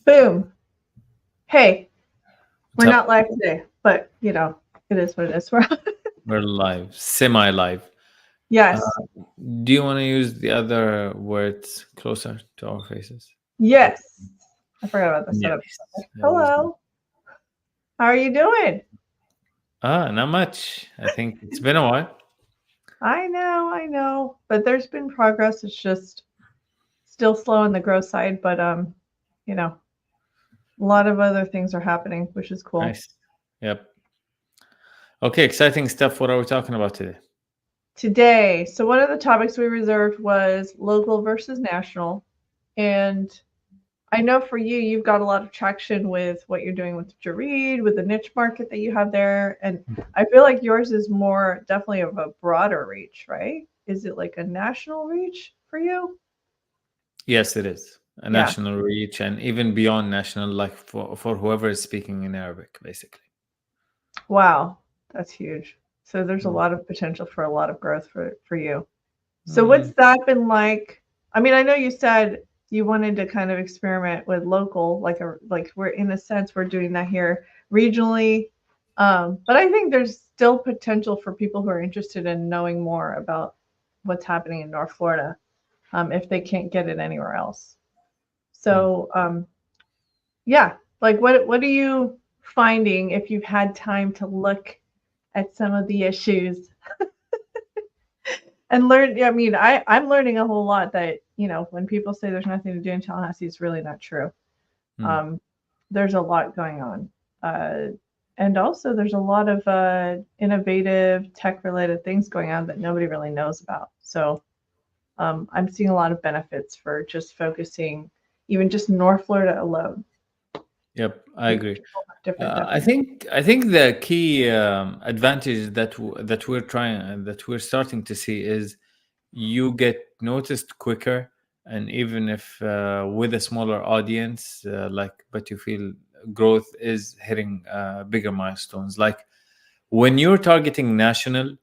Boom. Hey, we're What's up? not live today, but it is what it is. We're live, semi-live. Yes. Do you want to use the other words closer to our faces? Yes. I forgot about the Yes. setup. Yeah, Hello. How are you doing? not much. I think it's been a while. I know. But there's been progress. It's just still slow on the growth side, but a lot of other things are happening, which is cool. Nice. Yep. Okay, exciting stuff. What are we talking about today? Today, so one of the topics we reserved was local versus national. And I know for you, you've got a lot of traction with what you're doing with Jareed, with the niche market that you have there. And I feel like yours is more definitely of a broader reach, right? Is it like a national reach for you? Yes, it is a Yeah. national reach, and even beyond national, like for whoever is speaking in Arabic, basically. Wow, that's huge. So there's a lot of potential for a lot of growth for you. So what's that been like? I mean, I know you said you wanted to kind of experiment with local, like we're in a sense we're doing that here regionally. But I think there's still potential for people who are interested in knowing more about what's happening in North Florida, if they can't get it anywhere else. So yeah, like what are you finding if you've had time to look at some of the issues and learn? I mean, I'm learning a whole lot that, when people say there's nothing to do in Tallahassee, it's really not true. There's a lot going on. And also there's a lot of innovative tech related things going on that nobody really knows about. So I'm seeing a lot of benefits for just focusing even just North Florida alone. Yep, I agree. Different I think the key advantage that we're starting to see is you get noticed quicker, and even if with a smaller audience, but you feel growth is hitting bigger milestones. Like when you're targeting national,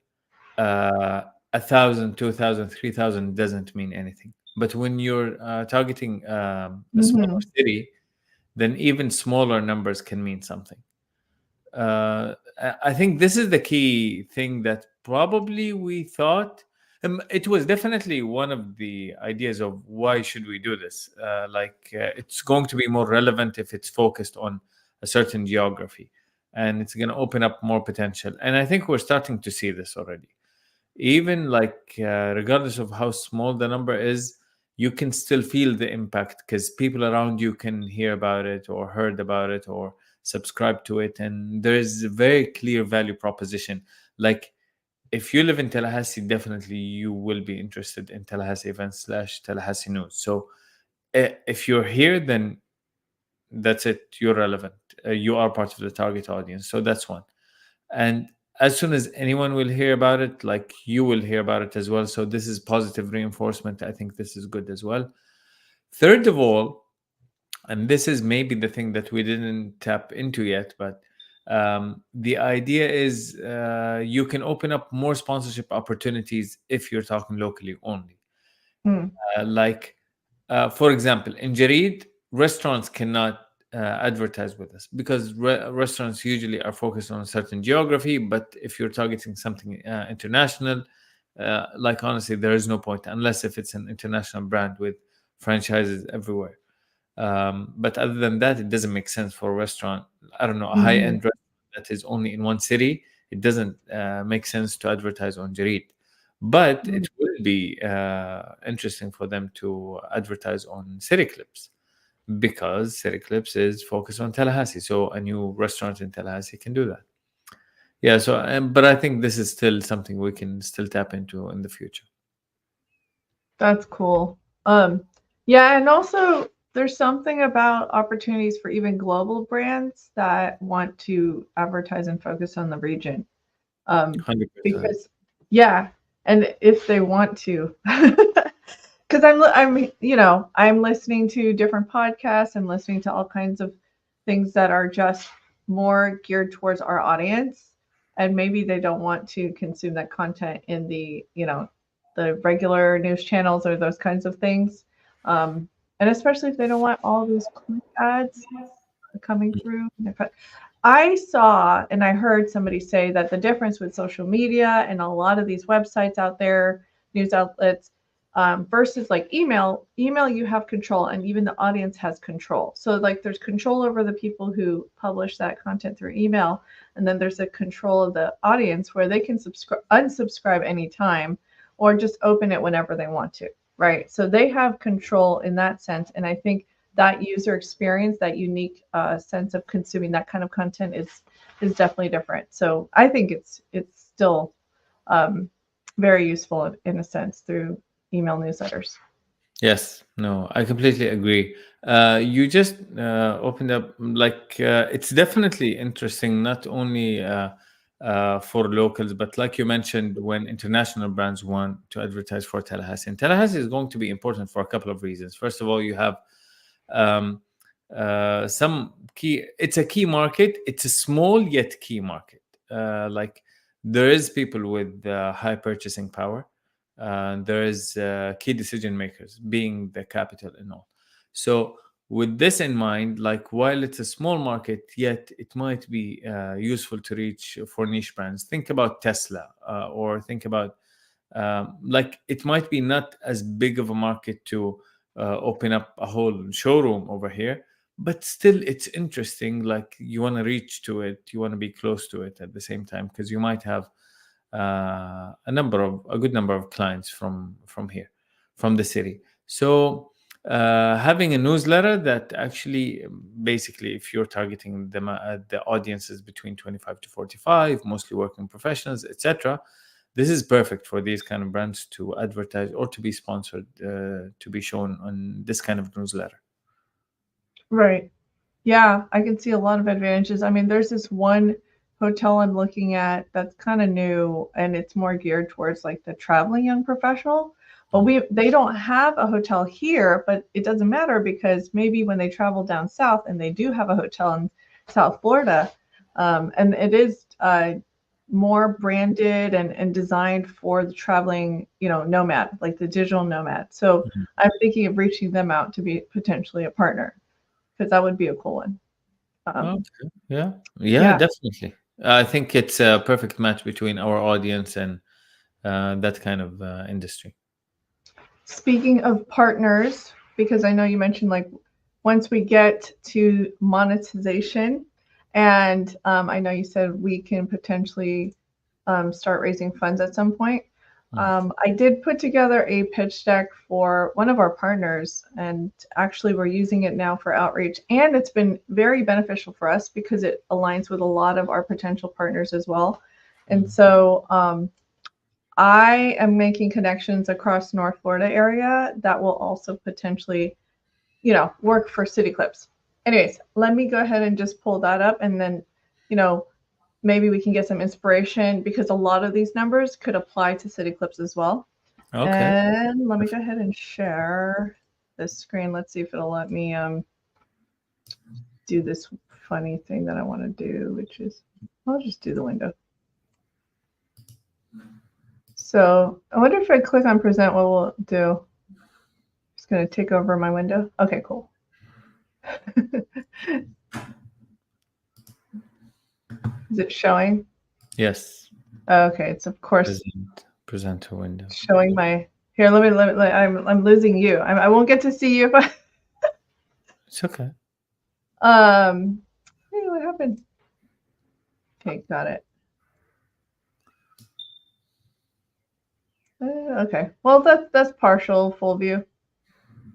1,000, 2,000, 3,000 doesn't mean anything. But when you're targeting a smaller city, then even smaller numbers can mean something. I think this is the key thing that probably we thought. It was definitely one of the ideas of why should we do this. It's going to be more relevant if it's focused on a certain geography, and it's going to open up more potential. And I think we're starting to see this already. Even regardless of how small the number is, you can still feel the impact because people around you can hear about it or heard about it or subscribe to it, and there is a very clear value proposition. Like if you live in Tallahassee, definitely you will be interested in Tallahassee events / Tallahassee news. So if you're here, then that's it, you're relevant. You are part of the target audience, so that's one. And as soon as anyone will hear about it, like you will hear about it as well. So this is positive reinforcement. I think this is good as well. Third of all, and this is maybe the thing that we didn't tap into yet, but the idea is you can open up more sponsorship opportunities if you're talking locally only. For example, in Jareed, restaurants cannot advertise with us because restaurants usually are focused on a certain geography. But if you're targeting something international, honestly, there is no point unless if it's an international brand with franchises everywhere. But other than that, it doesn't make sense for a restaurant. I don't know, a high-end restaurant that is only in one city. It doesn't make sense to advertise on Jareed. But it will be interesting for them to advertise on CityClips because CityClips is focused on Tallahassee. So a new restaurant in Tallahassee can do that. Yeah. So, but I think this is still something we can still tap into in the future. That's cool. Yeah, and also there's something about opportunities for even global brands that want to advertise and focus on the region. 100%. Because yeah, and if they want to, because I'm listening to different podcasts. I'm listening to all kinds of things that are just more geared towards our audience, and maybe they don't want to consume that content in the, the regular news channels or those kinds of things. And especially if they don't want all those click ads coming through. I saw and I heard somebody say that the difference with social media and a lot of these websites out there, news outlets, versus like email you have control, and even the audience has control. So like there's control over the people who publish that content through email, and then there's a control of the audience where they can unsubscribe anytime or just open it whenever they want to, right? So they have control in that sense, and I think that user experience, that unique sense of consuming that kind of content is definitely different. So I think it's still very useful in a sense through email newsletters. Yes, no, I completely agree. You just opened up, like, it's definitely interesting, not only for locals, but like you mentioned, when international brands want to advertise for Tallahassee. And Tallahassee is going to be important for a couple of reasons. First of all, you have um, some key, it's a key market, it's a small yet key market. Like, there is people with high purchasing power, there is key decision makers, being the capital and all. So with this in mind, like, while it's a small market, yet it might be useful to reach for niche brands. Think about Tesla, or think about like, it might be not as big of a market to open up a whole showroom over here, but still it's interesting. Like, you want to reach to it, you want to be close to it at the same time, because you might have a good number of clients from here, from the city. So having a newsletter that actually, basically, if you're targeting the audiences between 25 to 45, mostly working professionals, etc., this is perfect for these kind of brands to advertise or to be sponsored, to be shown on this kind of newsletter. Right. Yeah, I can see a lot of advantages. I mean, there's this one hotel I'm looking at that's kind of new, and it's more geared towards like the traveling young professional. But they don't have a hotel here, but it doesn't matter, because maybe when they travel down south, and they do have a hotel in South Florida, and it is more branded and designed for the traveling, nomad, like the digital nomad. So I'm thinking of reaching them out to be potentially a partner, because that would be a cool one. Okay. Yeah, Yeah. definitely. I think it's a perfect match between our audience and that kind of industry. Speaking of partners, because I know you mentioned like once we get to monetization, and I know you said we can potentially start raising funds at some point. I did put together a pitch deck for one of our partners, and actually we're using it now for outreach, and it's been very beneficial for us because it aligns with a lot of our potential partners as well. And so I am making connections across North Florida area that will also potentially, work for CityClips. Anyways, let me go ahead and just pull that up, and then, maybe we can get some inspiration, because a lot of these numbers could apply to CityClips as well. Okay. And let me go ahead and share this screen. Let's see if it'll let me do this funny thing that I want to do, which is, I'll just do the window. So I wonder if I click on present, what will it do? Just going to take over my window. Okay, cool. Is it showing? Yes. Okay, it's of course Present a window. showing my. Here, let me. I'm losing you. I won't get to see you if I. It's okay. Hey, what happened? Okay, got it. Okay, well that's partial full view.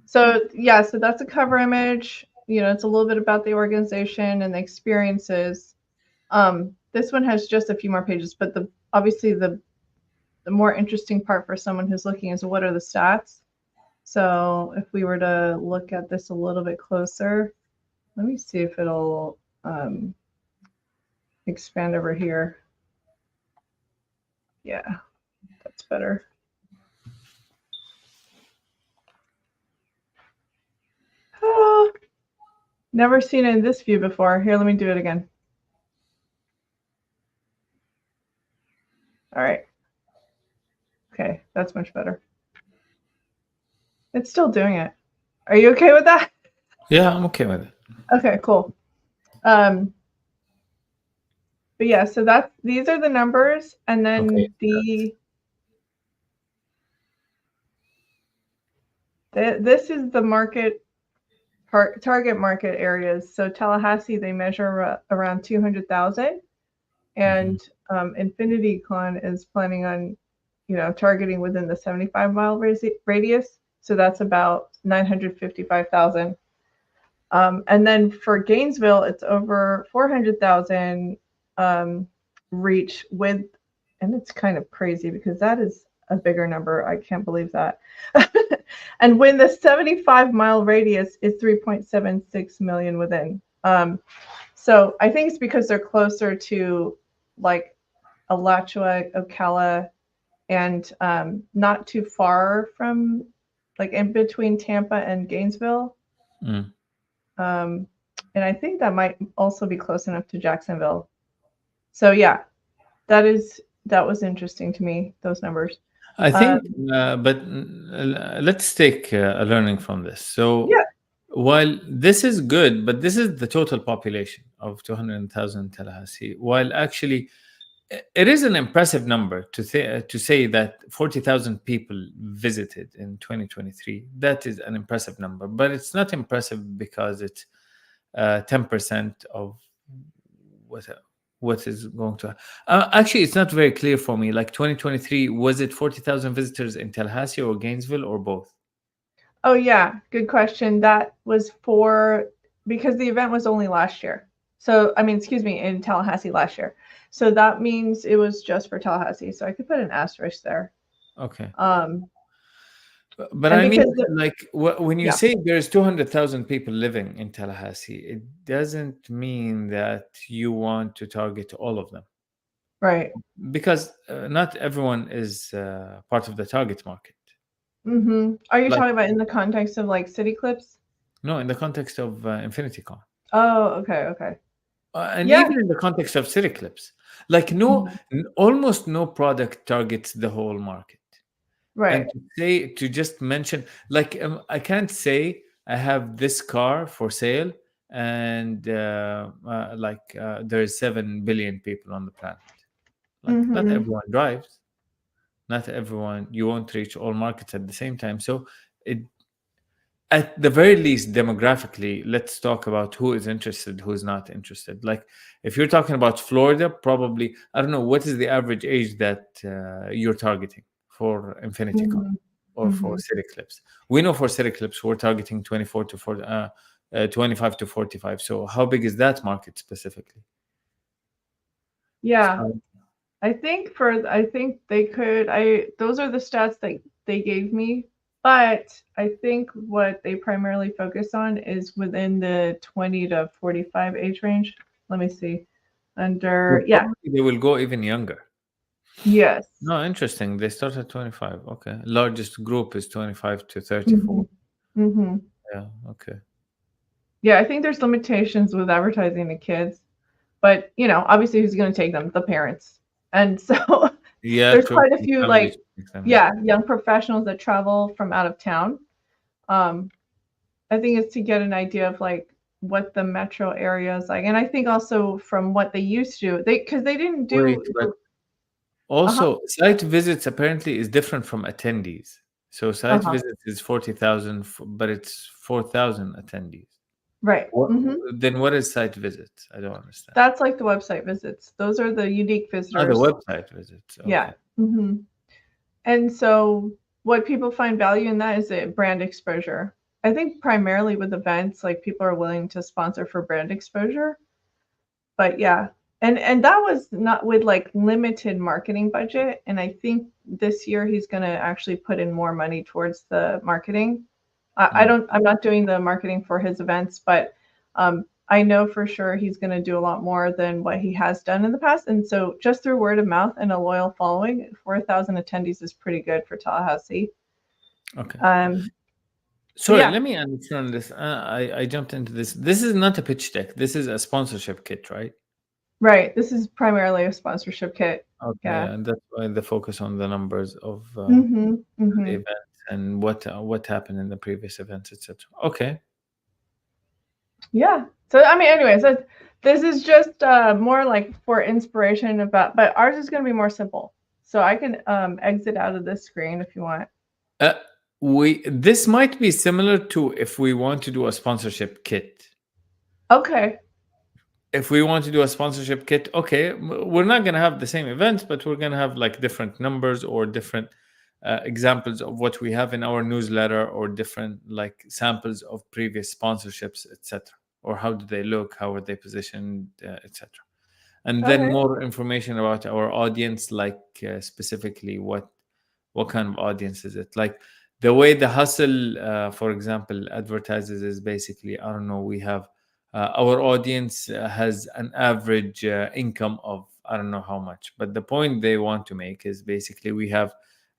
So yeah, so that's a cover image. It's a little bit about the organization and the experiences. This one has just a few more pages, but obviously the more interesting part for someone who's looking is, what are the stats? So if we were to look at this a little bit closer, let me see if it'll expand over here. Yeah, that's better. Oh, never seen it in this view before. Here, let me do it again. All right. Okay, that's much better. It's still doing it. Are you okay with that? Yeah, I'm okay with it. Okay, cool. Um, but yeah, so these are the numbers, and Okay. then this is the market target market areas. So Tallahassee, they measure around 200,000, Mhm. and Infinity Con is planning on, targeting within the 75-mile radius. So that's about 955,000. And then for Gainesville, it's over 400,000 reach with, and it's kind of crazy because that is a bigger number. I can't believe that. And when the 75-mile radius is 3.76 million within. So I think it's because they're closer to like Alachua, Ocala, and not too far from, like, in between Tampa and Gainesville. Mm. Um, and I think that might also be close enough to Jacksonville. So yeah, that was interesting to me, those numbers. I Um, think, but let's take a learning from this. So, yeah, while this is good, but this is the total population of 200,000 Tallahassee, while actually it is an impressive number to say that 40,000 people visited in 2023. That is an impressive number, but it's not impressive because it's 10% of what what is going to actually it's not very clear for me. Like 2023, was it 40,000 visitors in Tallahassee or Gainesville or both? oh yeah, good question. That was because the event was only last year. So I mean, excuse me, in Tallahassee last year. So that means it was just for Tallahassee. So I could put an asterisk there. Okay. Um, But and I mean, because like, when you yeah, say there's 200,000 people living in Tallahassee, it doesn't mean that you want to target all of them, right. because not everyone is part of the target market. Are you Like, talking about in the context of like CityClips? no, in the context of InfinityCon, Oh, okay, okay. and Yeah. even in the context of CityClips, like, no, Mhm. almost no product targets the whole market. And Right. to just mention, like, I can't say I have this car for sale, and there's 7 billion people on the planet. Like, not Mhm. everyone drives, not everyone, you won't reach all markets at the same time. So it, at the very least, demographically, let's talk about who is interested, who's not interested. Like, if you're talking about Florida, probably, I don't know, what is the average age that you're targeting for InfinityCon Mhm. or for Mhm. CityClips? We know for CityClips, we're targeting 24 to 40, 25 to 45. So how big is that market specifically? Yeah. So, I think they could I those are the stats that they gave me, but I think what they primarily focus on is within the 20 to 45 age range. Let me see. so Under yeah, probably they will go even younger. yes. No, interesting. They start at 25. Okay. Largest group is 25 to 34. Mhm. Mhm. Yeah. Okay. Yeah, I think there's limitations with advertising to kids, but obviously who's going to take them? The parents. And so Yeah, there's true. quite a The few family like makes them, yeah. yeah, young professionals that travel from out of town. Um, I think it's to get an idea of like what the metro area is like, and I think also from what they used to, because they didn't Wait, do. but Uh-huh, also site visits apparently is different from attendees. So site uh-huh, visits is 40,000, but it's 4,000 attendees. right. What, Hmm. then what is site visits? I don't understand. That's like the website visits. Those are the unique Oh, the visitors. website visits. Yeah. Okay. Hmm. And so what people find value in that is the brand exposure. I think primarily with events, like people are willing to sponsor for brand exposure. But yeah, and that was not with like limited marketing budget. And I think this year he's going to actually put in more money towards the marketing. Mm. I'm not doing the marketing for his events, but I know for sure he's going to do a lot more than what he has done in the past. And so just through word of mouth and a loyal following, 4,000 attendees is pretty good for Tallahassee. Okay. Um, but Sorry, yeah, let me understand this. I jumped into this. This is not a pitch deck. This is a sponsorship kit, right? Right. This is primarily a sponsorship kit. Okay, Yeah. and that's why the focus on the numbers of Mhm. the Mhm. events and what happened in the previous events, etc. Okay. Yeah. So I mean, anyways, this is just more like for inspiration about, but ours is going to be more simple. So I can exit out of this screen if you want. Uh, we this might be similar to if we want to do a sponsorship kit. Okay. If we want to do a sponsorship kit, okay, we're not going to have the same events, but we're going to have like different numbers or different examples of what we have in our newsletter, or different like samples of previous sponsorships, etc. Or how do they look, how are they positioned, etc. And then Okay. more information about our audience, like specifically what kind of audience is it, like the way the hustle for example advertises is basically, I don't know, we have our audience has an average income of I don't know how much, but the point they want to make is basically we have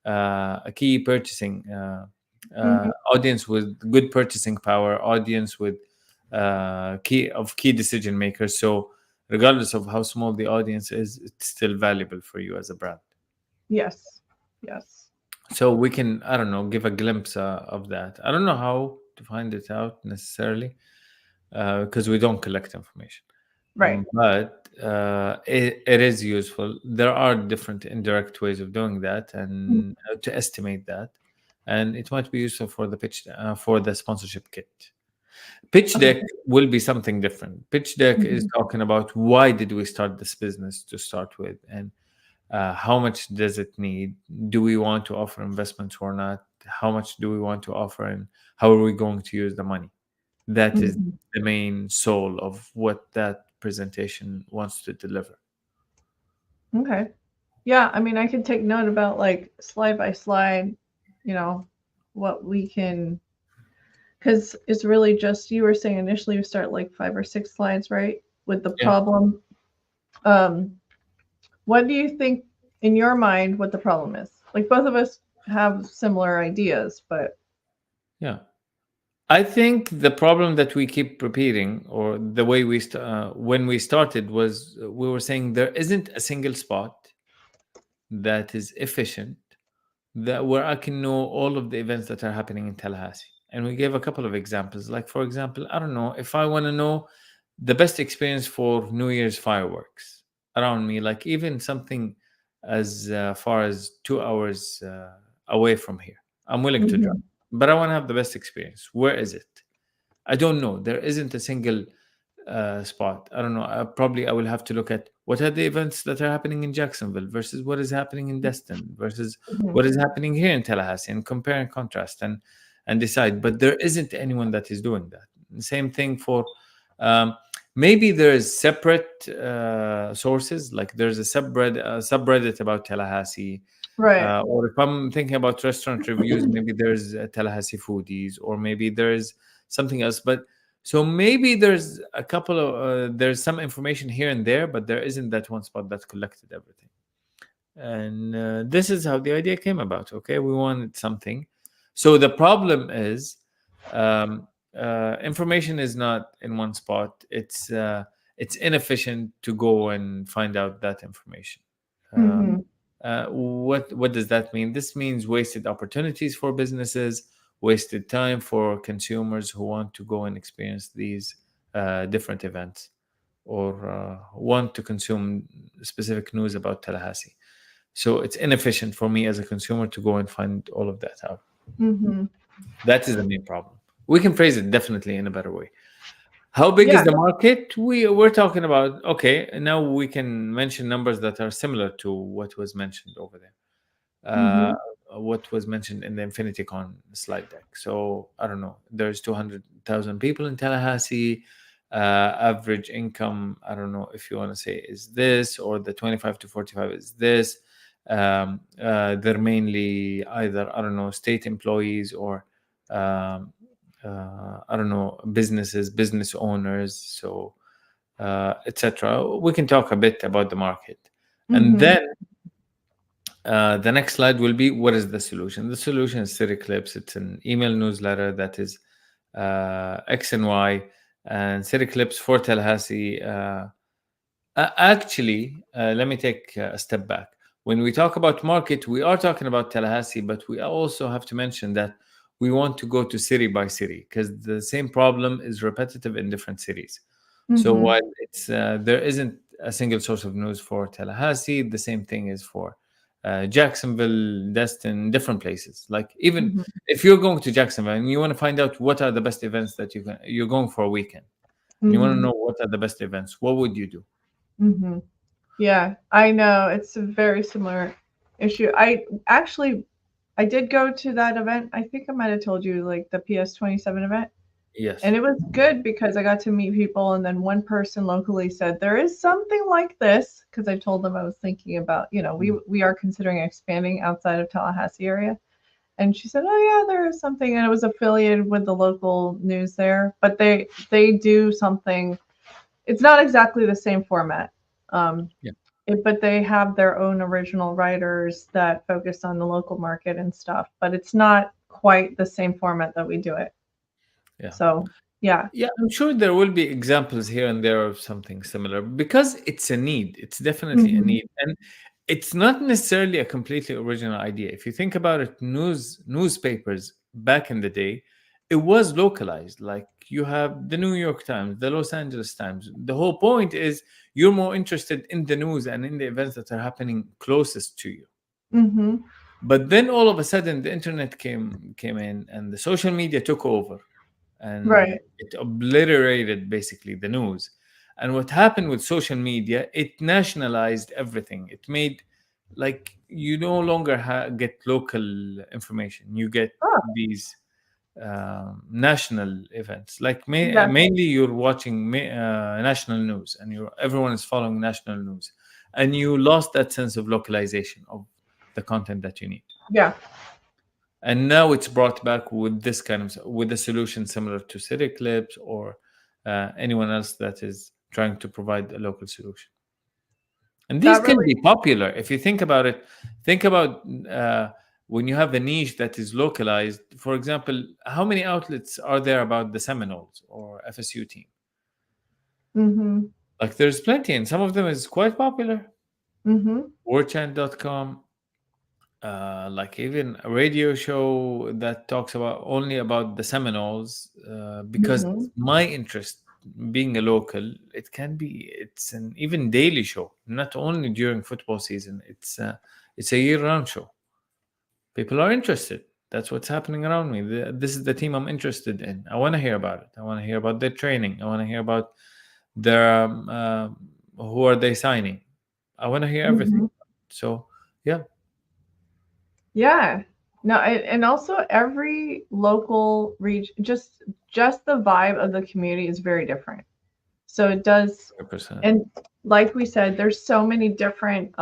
a key purchasing Mhm. audience with good purchasing power, audience with key decision makers. So regardless of how small the audience is, it's still valuable for you as a brand. Yes. Yes. So we can, I don't know, give a glimpse of that. I don't know how to find it out necessarily because we don't collect information. Right. But it is useful. There are different indirect ways of doing that Mhm. and to estimate that. And it might be useful for the pitch for the sponsorship kit. Pitch Okay. deck will be something different. Pitch deck is Mhm. talking about why did we start this business to start with, and how much does it need? Do we want to offer investments or not? How much do we want to offer, and how are we going to use the money? That is Mhm. the main soul of what that presentation wants to deliver. Okay. Yeah, I mean, I could take note about like slide by slide, you know, what we can, because it's really just, you were saying initially you start like 5 or 6 slides, right? With the Yeah, problem. Um, what do you think in your mind what the problem is? Like both of us have similar ideas, but yeah. I think the problem that we keep repeating, or the way when we started, was we were saying there isn't a single spot that is efficient, that where I can know all of the events that are happening in Tallahassee. And we gave a couple of examples. Like, for example, I don't know, if I want to know the best experience for New Year's fireworks around me, like even something as far as 2 hours away from here, I'm willing to drive. Mhm. But I want to have the best experience. Where is it? I don't know. There isn't a single spot. I don't know. Probably I will have to look at what are the events that are happening in Jacksonville versus what is happening in Destin versus Mhm. what is happening here in Tallahassee, and compare and contrast and decide. But there isn't anyone that is doing that. Same thing for um, maybe there's separate sources, like there's a subreddit about Tallahassee. Right. Or if I'm thinking about restaurant reviews, maybe there's Tallahassee Foodies, or maybe there's something else. But so maybe there's a couple of there's some information here and there, but there isn't that one spot that collected everything. And this is how the idea came about. Okay, we wanted something. So the problem is, um, information is not in one spot. It's inefficient to go and find out that information. Um, Mhm. what does that mean? This means wasted opportunities for businesses, wasted time for consumers who want to go and experience these different events, or want to consume specific news about Tallahassee. So it's inefficient for me as a consumer to go and find all of that out. Mhm. That is the main problem. We can phrase it definitely in a better way. How big is Yeah. the market? We're talking about, okay, now we can mention numbers that are similar to what was mentioned over there. Uh, Mhm. what was mentioned in the InfinityCon slide deck. So I don't know. There's 200,000 people in Tallahassee. Average income, I don't know if you want to say is this, or the 25 to 45 is this. They're mainly either, I don't know, state employees, or I don't know, business owners. So etc. We can talk a bit about the market, and Mhm. then the next slide will be what is the solution. The solution is CityClips. It's an email newsletter that is X and Y, and CityClips for Tallahassee. Actually, let me take a step back. When we talk about market, we are talking about Tallahassee, but we also have to mention that we want to go to city by city because the same problem is repetitive in different cities. So Mm-hmm. while there isn't a single source of news for Tallahassee, the same thing is for Jacksonville, Destin, different places. Like even Mm-hmm. if you're going to Jacksonville and you want to find out what are the best events that you're going for a weekend, and you want to Mm-hmm. know what are the best events, what would you do? Mm-hmm. Yeah, I know. It's a very similar issue. I did go to that event. I think I might have told you, like the PS27 event. Yes. And it was good because I got to meet people. And then one person locally said, there is something like this. Because I told them I was thinking about, we are considering expanding outside of Tallahassee area. And she said, oh, yeah, there is something. And it was affiliated with the local news there. But they do something. It's not exactly the same format. Um, Yeah. but they have their own original writers that focus on the local market and stuff. But it's not quite the same format that we do it. Yeah. So, yeah. Yeah, I'm sure there will be examples here and there of something similar because it's a need. It's definitely a Mm-hmm. need. And it's not necessarily a completely original idea. If you think about it, newspapers back in the day, it was localized. Like you have the New York Times, the Los Angeles Times. The whole point is you're more interested in the news and in the events that are happening closest to you. Mm-hmm. But then all of a sudden the internet came in and the social media took over and Right. it obliterated basically the news. And what happened with social media, it nationalized everything. It made like you no longer get local information. You get Oh, these national events. Like yeah. mainly you're watching national news, and everyone is following national news, and you lost that sense of localization of the content that you need. Yeah. And now it's brought back with this kind of with a solution similar to CityClips or anyone else that is trying to provide a local solution. And these That can really, be popular if you think about it. Think about when you have a niche that is localized. For example, how many outlets are there about the Seminoles or FSU team? mm-hmm. Like there's plenty, and some of them is quite popular. Mm-hmm. Warchant.com, like even a radio show that talks about only about the Seminoles, because Mm-hmm. my interest being a local, it's an even daily show, not only during football season. It's a year-round show. People are interested. That's what's happening around me. This is the team I'm interested in. I want to hear about it. I want to hear about their training. I want to hear about their who are they signing. I want to hear everything. Mm-hmm. So yeah, Yeah. No, and also every local region, just the vibe of the community is very different. So it does, 100%. and like we said, there's so many different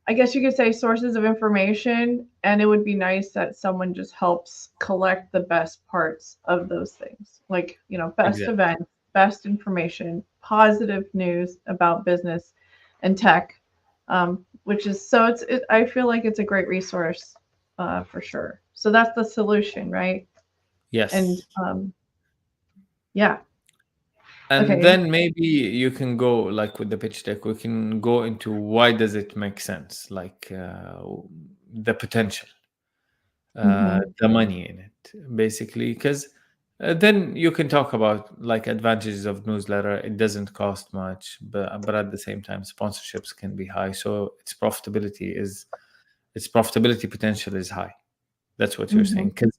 I guess you could say sources of information, and it would be nice that someone just helps collect the best parts of those things. Like, best Exactly. events, best information, positive news about business and tech, which is so I feel like it's a great resource for sure. So that's the solution, right? And Yes. yeah, And okay. then maybe you can go like with the pitch deck, we can go into why does it make sense, like the potential, Mm-hmm. the money in it, basically. Because then you can talk about like advantages of newsletter. It doesn't cost much, but at the same time, sponsorships can be high, so its profitability potential is high. That's what you're Mm-hmm. saying. Because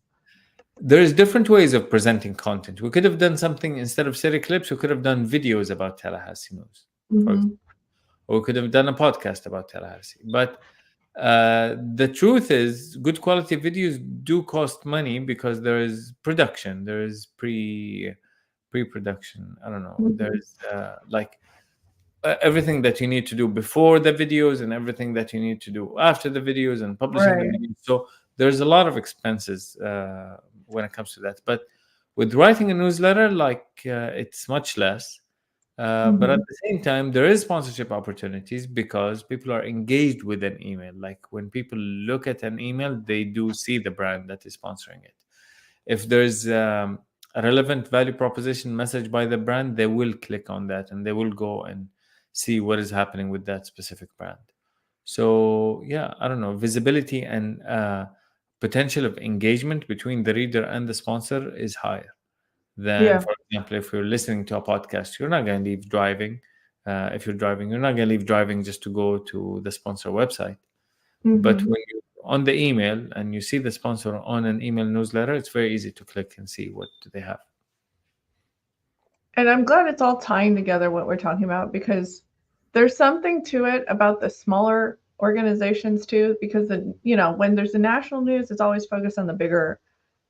there's different ways of presenting content. We could have done something instead of city clips. We could have done videos about Tallahassee news, for example, Mm-hmm. or we could have done a podcast about Tallahassee. But the truth is, good quality videos do cost money because there is production, there is pre-production. I don't know. Mm-hmm. There's like everything that you need to do before the videos and everything that you need to do after the videos and publishing the Right. videos. So there's a lot of expenses when it comes to that. But with writing a newsletter, like it's much less. But at Mm-hmm. the same time, there is sponsorship opportunities because people are engaged with an email. Like when people look at an email, they do see the brand that is sponsoring it. If there's a relevant value proposition message by the brand, they will click on that and they will go and see what is happening with that specific brand. So yeah, I don't know, visibility and potential of engagement between the reader and the sponsor is higher than, Yeah. for example, if you're listening to a podcast, you're not going to leave driving. If you're driving, you're not going to leave driving just to go to the sponsor website. But Hmm. when you're on the email and you see the sponsor on an email newsletter, it's very easy to click and see what do they have. And I'm glad it's all tying together what we're talking about, because there's something to it about the smaller organizations too, because when there's the national news, it's always focused on the bigger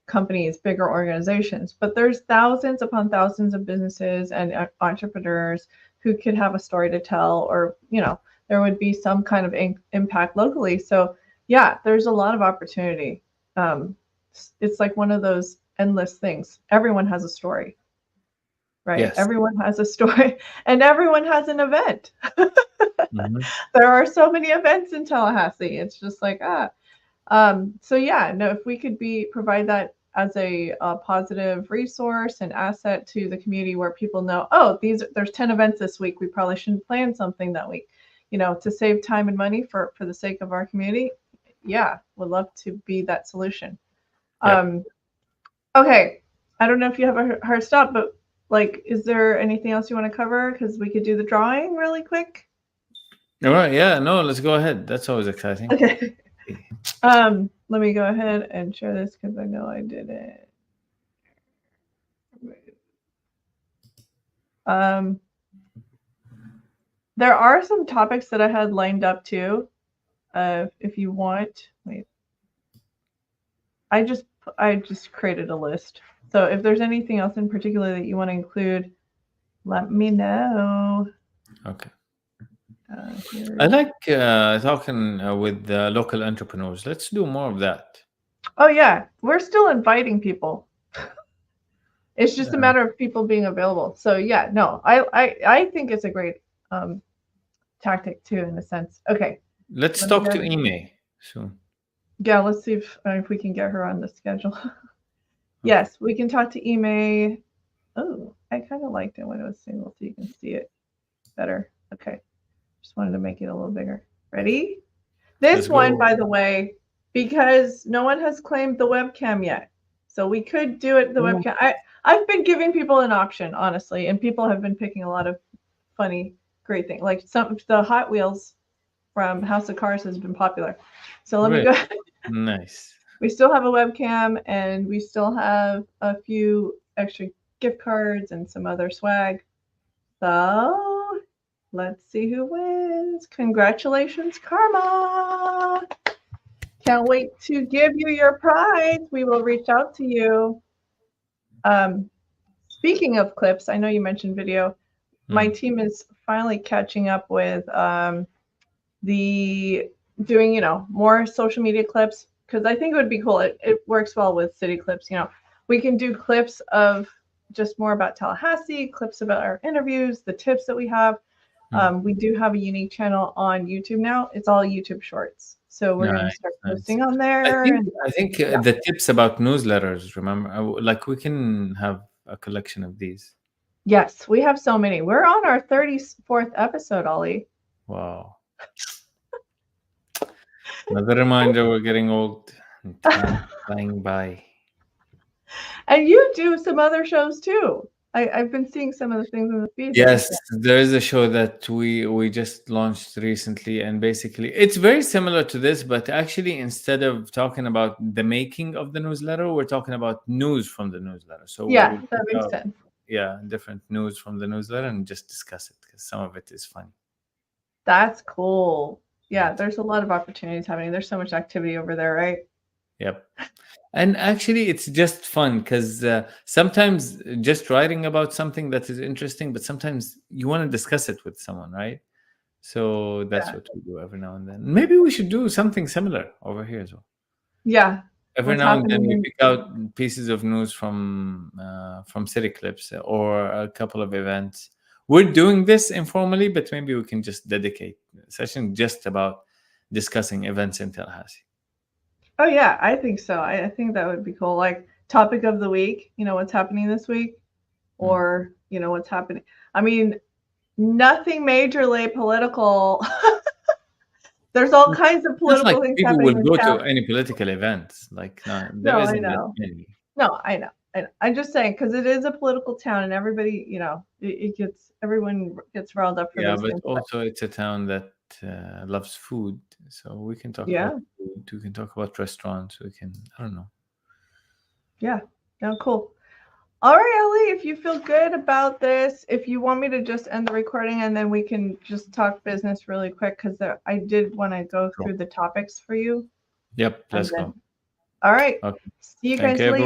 companies, bigger organizations, but there's thousands upon thousands of businesses and entrepreneurs who could have a story to tell, or there would be some kind of impact locally. So yeah, there's a lot of opportunity. It's like one of those endless things. Everyone has a story, right? Yes. Everyone has a story, and everyone has an event. Mhm. There are so many events in Tallahassee. It's just like, so yeah, no, if we could provide that as a positive resource and asset to the community, where people know, oh, there's 10 events this week, we probably shouldn't plan something that week, to save time and money for the sake of our community. Yeah, would love to be that solution. Yep. Okay, I don't know if you have a hard stop, but like, is there anything else you want to cover? Because we could do the drawing really quick. All right. Yeah. No, let's go ahead. That's always exciting. Okay. Let me go ahead and share this because I know I did it. There are some topics that I had lined up too. If you want, wait, I just created a list. So if there's anything else in particular that you want to include, let me know. Okay. Here. I like talking with the local entrepreneurs. Let's do more of that. Oh yeah, we're still inviting people. It's just a matter of people being available. So yeah, no, I think it's a great tactic too, in a sense. Okay. Let's Let me talk go. to Ime soon. Yeah, let's see if we can get her on the schedule. Yes, we can talk to Ime. Oh, I kind of liked it when it was single, so you can see it better. Okay, just wanted to make it a little bigger. Ready? This Let's one, go. by the way, because no one has claimed the webcam yet, so we could do it the Oh, webcam. I've been giving people an option, honestly, and people have been picking a lot of funny, great things. Like the Hot Wheels from House of Cars has been popular. So let me great. go. Nice. We still have a webcam, and we still have a few extra gift cards and some other swag. So let's see who wins. Congratulations, Karma. Can't wait to give you your prize. We will reach out to you. Speaking of clips, I know you mentioned video. My team is finally catching up with the doing, more social media clips, because I think it would be cool. It works well with CityClips. We can do clips of just more about Tallahassee, clips about our interviews, the tips that we have. We do have a unique channel on YouTube now. It's all YouTube Shorts. So we're going to Nice, start nice. posting on I there. think And I think yeah. the tips about newsletters. Remember, like we can have a collection of these. Yes, we have so many. We're on our 34th episode, Ollie. Wow. Another reminder, we're getting old and time flying by. And you do some other shows too. I've been seeing some of the things in the feed that you Yes, said. there is a show that we just launched recently, and basically it's very similar to this, but actually instead of talking about the making of the newsletter, we're talking about news from the newsletter. So we Yeah, will that pick makes out, sense. yeah, different news from the newsletter and just discuss it because some of it is funny. That's cool. Yeah. Yeah, there's a lot of opportunities happening. There's so much activity over there, right? Yep. And actually, it's just fun because sometimes just writing about something that is interesting, but sometimes you want to discuss it with someone, right? So that's Yeah. what we do every now and then. Maybe we should do something similar over here as well. Yeah. Every What's now and then happening we in pick out pieces of news from CityClips or a couple of events. We're doing this informally, but maybe we can just dedicate a session just about discussing events in Tallahassee. Oh yeah, I think so. I think that would be cool. Like topic of the week, what's happening this week, Mm. or what's happening. I mean, nothing majorly political. There's all kinds of It's not like political things people happening will in go town. to any political events. Like, no, there No, I isn't that know. many. No, I know. I'm just saying because it is a political town, and everybody, everyone gets riled up for Yeah, those but things. But also it's a town that loves food. So we can talk about yeah, food. We can talk about restaurants. We can, I don't know. yeah, no, cool. All right, Ellie, if you feel good about this, if you want me to just end the recording and then we can just talk business really quick because I did want to go Sure. through the topics for you. Yep, And let's then, go. all right. Okay. See you Thank guys you, later. everyone.